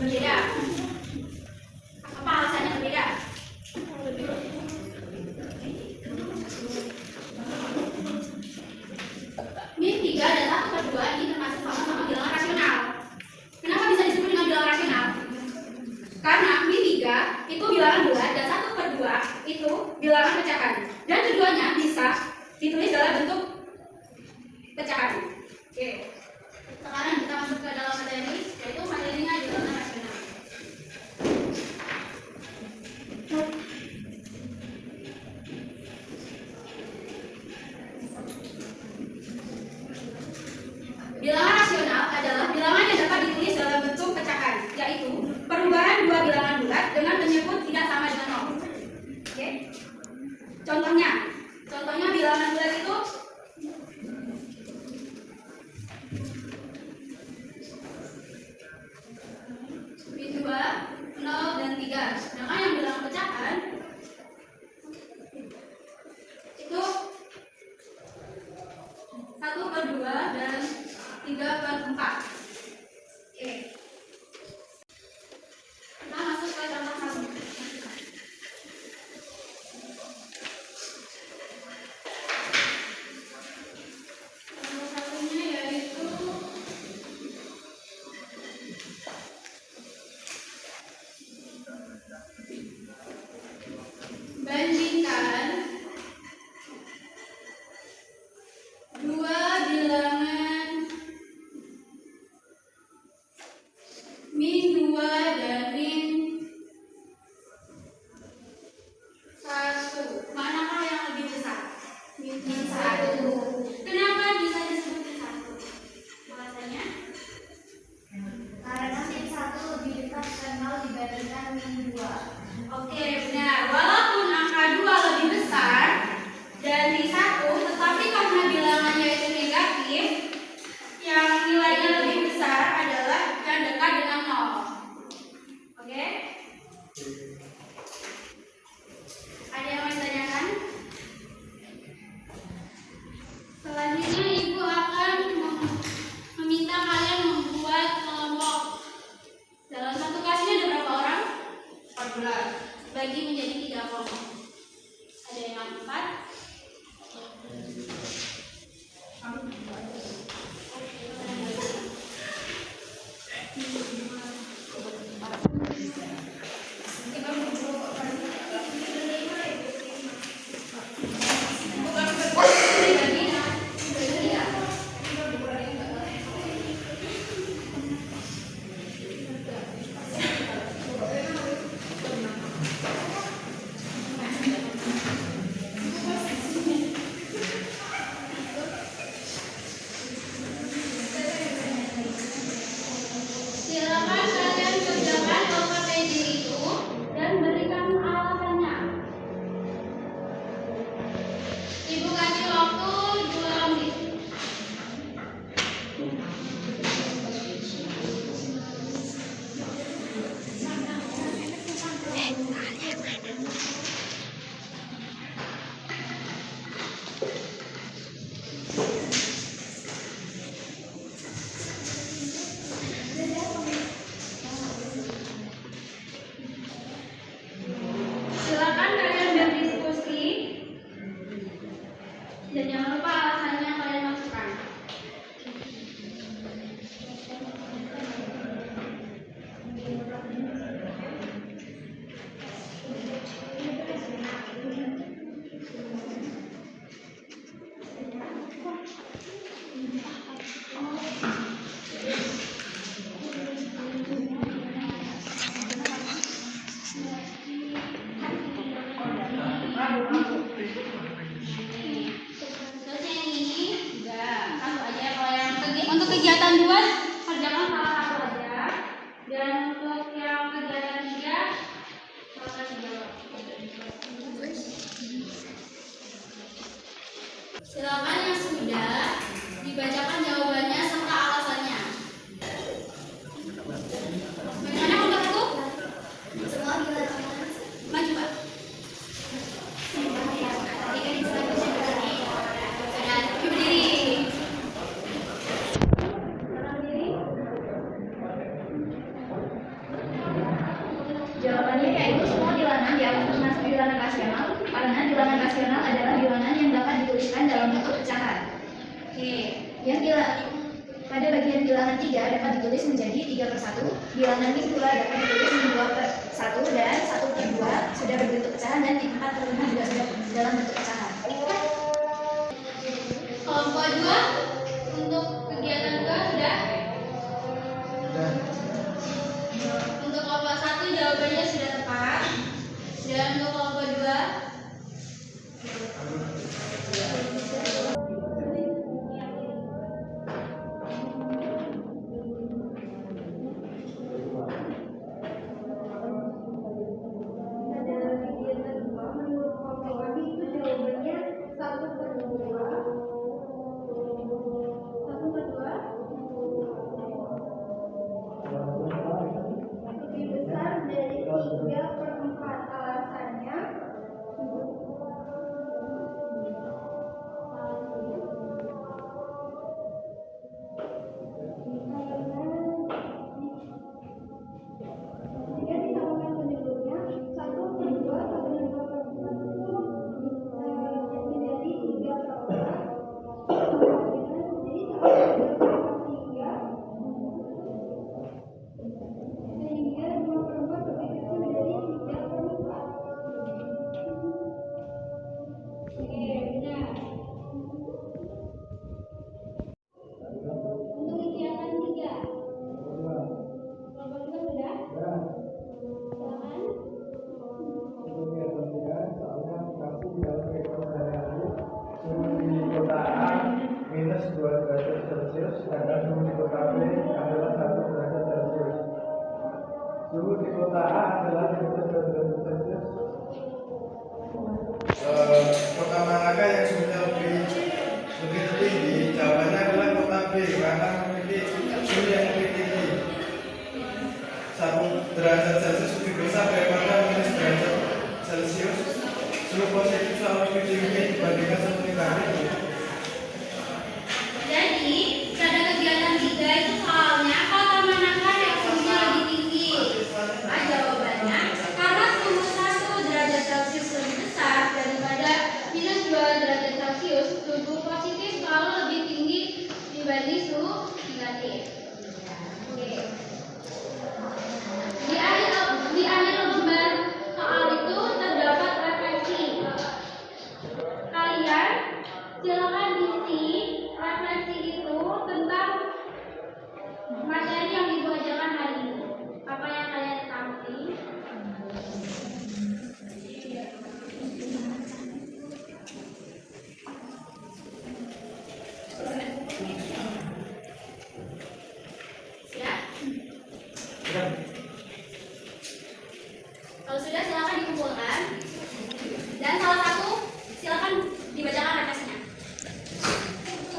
Berbeda. Apa alasannya berbeda? Min 3 dan 1/2 ini termasuk sama-sama bilangan rasional. Kenapa bisa disebut dengan bilangan rasional? Karena min 3 itu bilangan bulat dan 1/2 itu bilangan pecahan. Dan keduanya bisa ditulis dalam bentuk pecahan. Oke. Sekarang kita masuk ke dalam materi, yaitu materinya bilangan rasional. Bilangan rasional adalah bilangan yang dapat ditulis dalam bentuk pecahan, yaitu perubahan dua bilangan bulat dengan menyebut tidak sama dengan 0. Oke. Contohnya bilangan bulat itu min 2, 0, dan 3. Sedangkan yang bilangan pecahan itu 1/2 dan 3/4. Oke. Kita masuk ke contoh 1. Contoh satunya yaitu bandingkan dua bilangan min 2 dan min 1. Manakah yang lebih besar? Min 1. Kenapa bisa disebut min 1? Alasannya? Karena min 1 lebih dekat dengan 0 dibandingkan min 2. Oke, benar. Walaupun angka 2 lebih besar dari 1, tetapi karena bilangannya itu negatif, yang nilainya lebih besar adalah yang dekat dengan 0. Oke? Ada yang mau ditanyakan? Selanjutnya Ibu akan meminta kalian membuat kelompok. Dalam satu kelas ini ada berapa orang? 14. Bagi menjadi 3 kelompok. Ada yang 4. Silakan kalian kerjakan OKPD itu dan berikan alasannya. Ibu kasih waktu 2 menit. Silakan kalian berdiskusi dan jangan lupa alasannya kalian masukkan. Terus yang ini juga satu aja. Kalau yang untuk kegiatan 2 kerjakan salah satu aja. Dan untuk yang kegiatan 3 salah 3. Silakan yang sudah dibacakan jawabannya serta alasannya. Bagaimana kelompok itu? Semua kita Maju, Pak. Dan berdiri. semua bilangan di atas termasuk bilangan rasional karena bilangan rasional adalah bilangan yang dapat dituliskan dalam bentuk pecahan. Oke, pada bagian bilangan 3 dapat ditulis menjadi 3/1, bilangan min pula dapat ditulis min 2/1 dan 1/2 sudah berbentuk pecahan dan 4/5 juga sudah dalam bentuk pecahan. Kelompok 2 untuk kegiatan ke sudah? Untuk kelompok 1 jawabannya sudah tepat. Dan untuk kelompok 2 sedangkan suhu di kota B adalah 1 derajat Celcius. Suhu di kota A adalah minus 2 derajat Celcius. Kota manakah yang suhunya lebih tinggi? Jawabannya adalah kota B karena memiliki suhu yang lebih tinggi. 1 derajat Celcius lebih besar daripada minus derajat Celcius. Suhu positif selalu lebih tinggi dibandingkan suhu negatif. Jadi, pada kegiatan 3 itu soalnya kota manakah yang suhunya lebih tinggi? Nah, jawabannya karena suhu 1 derajat Celcius lebih besar daripada minus 2 derajat Celcius, suhu positif selalu lebih tinggi dibanding suhu negatif. Oke. Di akhir lembar soal itu terdapat referensi. Kalian silakan isi referensi itu tentang materi yang ibu ajarkan hari ini. Apa yang kalian ketahui? Siap? Kalau sudah silakan dikumpulkan dan salah satu silakan dibacakan referensinya.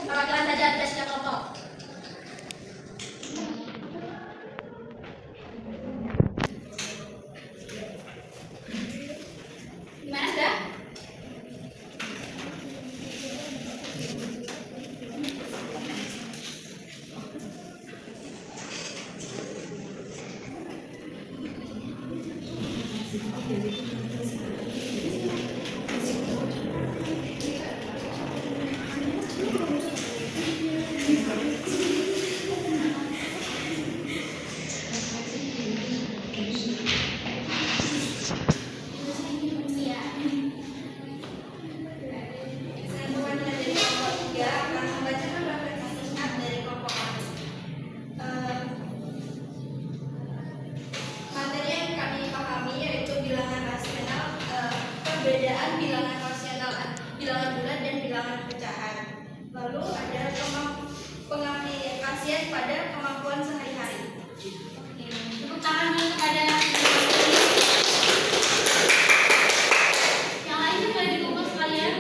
Perwakilan saja tidak setiap kelompok. Gimana sudah? Perbedaan bilangan rasional, bilangan bulat dan bilangan pecahan. Lalu ada pengaplikasian pada kemampuan sehari-hari. Tepuk tangan dulu kepada yang lain juga dikumpul sekalian.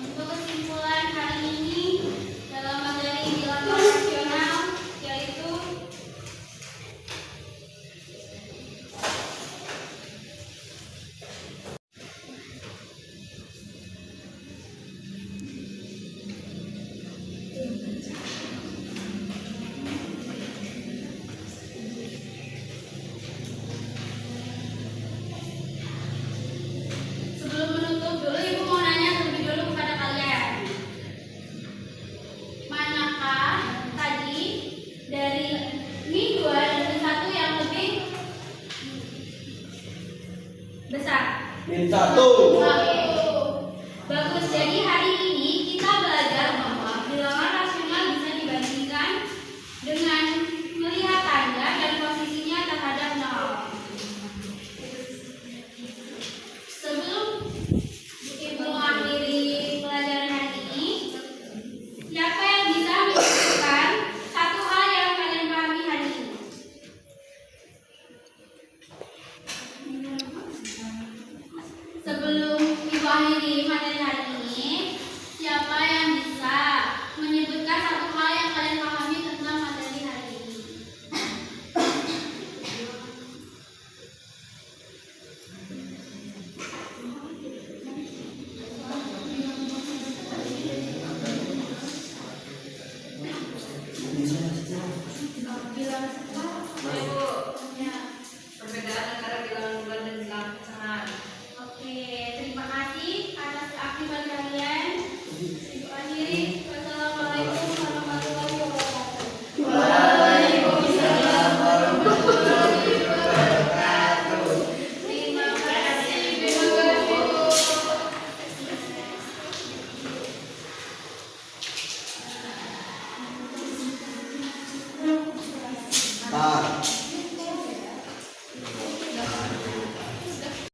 Untuk kesimpulan hari ini dalam materi bilangan rasional yaitu Satu. Bagus, jadi hari ini kita belajar bahwa bilangan rasional bisa dibandingkan dengan melihat tanda dan posisinya terhadap nol. Sebelum Ibu mengakhiri pelajaran hari ini, siapa yang bisa menyebutkan satu hal yang kalian pahami hari ini? Sebelum Ibu akhiri materi hari ini, siapa yang bisa menyebutkan satu hal yang kalian pahami tentang materi hari ini? Bilang ya. Perbedaan antara bilangan bulan dan bilangan pecahan. Oke, terima kasih atas keaktifan kalian. Ibu akhiri. Wassalamualaikum warahmatullahi wabarakatuh. Waalaikumsalam warahmatullahi wabarakatuh. Terima kasih, Ibu. Pak.